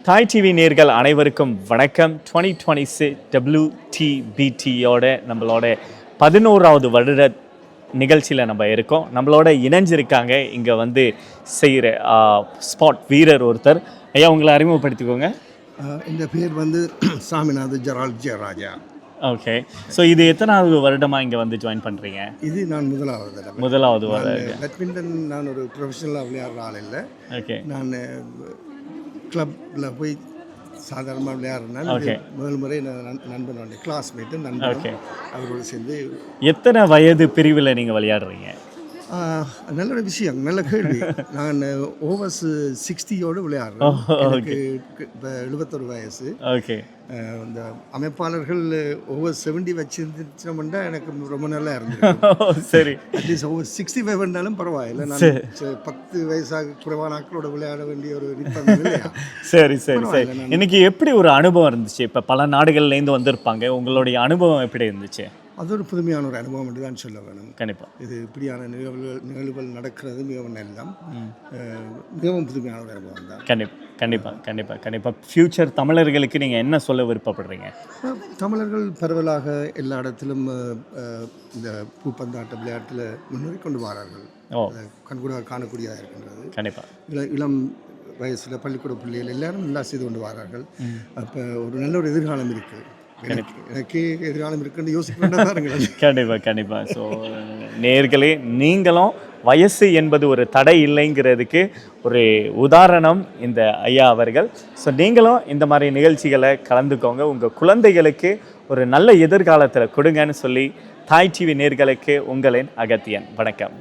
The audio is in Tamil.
தாய் டிவி நேர்கள் அனைவருக்கும் வணக்கம். 2026 WTBTயோட நம்மளோட 11வது வருட நிகழ்ச்சியில் நம்ம இருக்கோம். நம்மளோட இணைஞ்சிருக்காங்க இங்கே வந்து செய்கிற ஸ்பாட் வீரர் ஒருத்தர். ஐயா, உங்களை அறிமுகப்படுத்திக்கோங்க. இந்த பேர் வந்து Saminatha Gerald Jayaraja. Okay. So இது எத்தனாவது வருடமாக இங்கே வந்து ஜாயின் பண்ணுறீங்க? இது நான் முதலாவது வருடம். பேட்மிண்டன் நான் ஒரு ப்ரொஃபஷனலாக விளையாடுற ஆள் இல்லை. ஓகே. நான் கிளப்பில் போய் சாதாரணமாக விளையாடுறேன். முதல் முறை நண்பனுடைய கிளாஸ்மேட்டு நண்பன் அவரோடு சேர்ந்து. எத்தனை வயது பிரிவில் நீங்கள் விளையாடுறீங்க? நல்ல ஒரு விஷயம், நல்ல கேள்வி. நான் ஓவர்ஸ் 60யோடு விளையாடுறேன். எனக்கு இப்போ 71 வயசு. ஓகே. இந்த அமைப்பாளர்கள் ஓவர் 70 வச்சுருந்துச்சோம்னா எனக்கு ரொம்ப நல்லா இருந்தது. சரி, அட்லீஸ்ட் ஓவர் 65 இருந்தாலும் பரவாயில்லை. நான் 10 வயசாக குறைவான ஆக்களோட விளையாட வேண்டிய ஒரு நிர்பந்தம் இல்லையா? சரி சரி சரி. இன்னைக்கு எப்படி ஒரு அனுபவம் இருந்துச்சு? இப்போ பல நாடுகள்லேருந்து வந்திருப்பாங்க, உங்களுடைய அனுபவம் எப்படி இருந்துச்சு? அது ஒரு புதுமையான ஒரு அனுபவம் என்று தான் சொல்ல வேணும். கண்டிப்பாக இது இப்படியான நிகழ்வுகள் நடக்கிறது மிகவும் எல்லாம் மிகவும் புதுமையான ஒரு அனுபவம் தான். கண்டிப்பாக ஃப்யூச்சர் தமிழர்களுக்கு நீங்கள் என்ன சொல்ல விருப்பப்படுறீங்க? தமிழர்கள் பரவலாக எல்லா இடத்திலும் இந்த பூப்பந்தாட்ட விளையாட்டில் முன்னேறி கொண்டு வரார்கள். கண்கூடாக காணக்கூடியதாக இருக்கின்றது. கண்டிப்பாக இளம் வயசில் பள்ளிக்கூட பிள்ளைகள் எல்லாரும் நல்லா செய்து கொண்டு வரார்கள். அப்போ ஒரு நல்ல ஒரு எதிர்காலம் இருக்குது. எனக்கு எதிர்காலம் இருக்குன்னு யோசிக்க கண்டிப்பாக. ஸோ நேர்களே, நீங்களும் வயசு என்பது ஒரு தடை இல்லைங்கிறதுக்கு ஒரு உதாரணம் இந்த ஐயா அவர்கள். ஸோ நீங்களும் இந்த மாதிரி நிகழ்ச்சிகளை கலந்துக்கோங்க, உங்கள் குழந்தைகளுக்கு ஒரு நல்ல எதிர்காலத்தில் கொடுங்கன்னு சொல்லி தாய் டிவி நேர்களுக்கு உங்களின் அகத்தியன். வணக்கம்.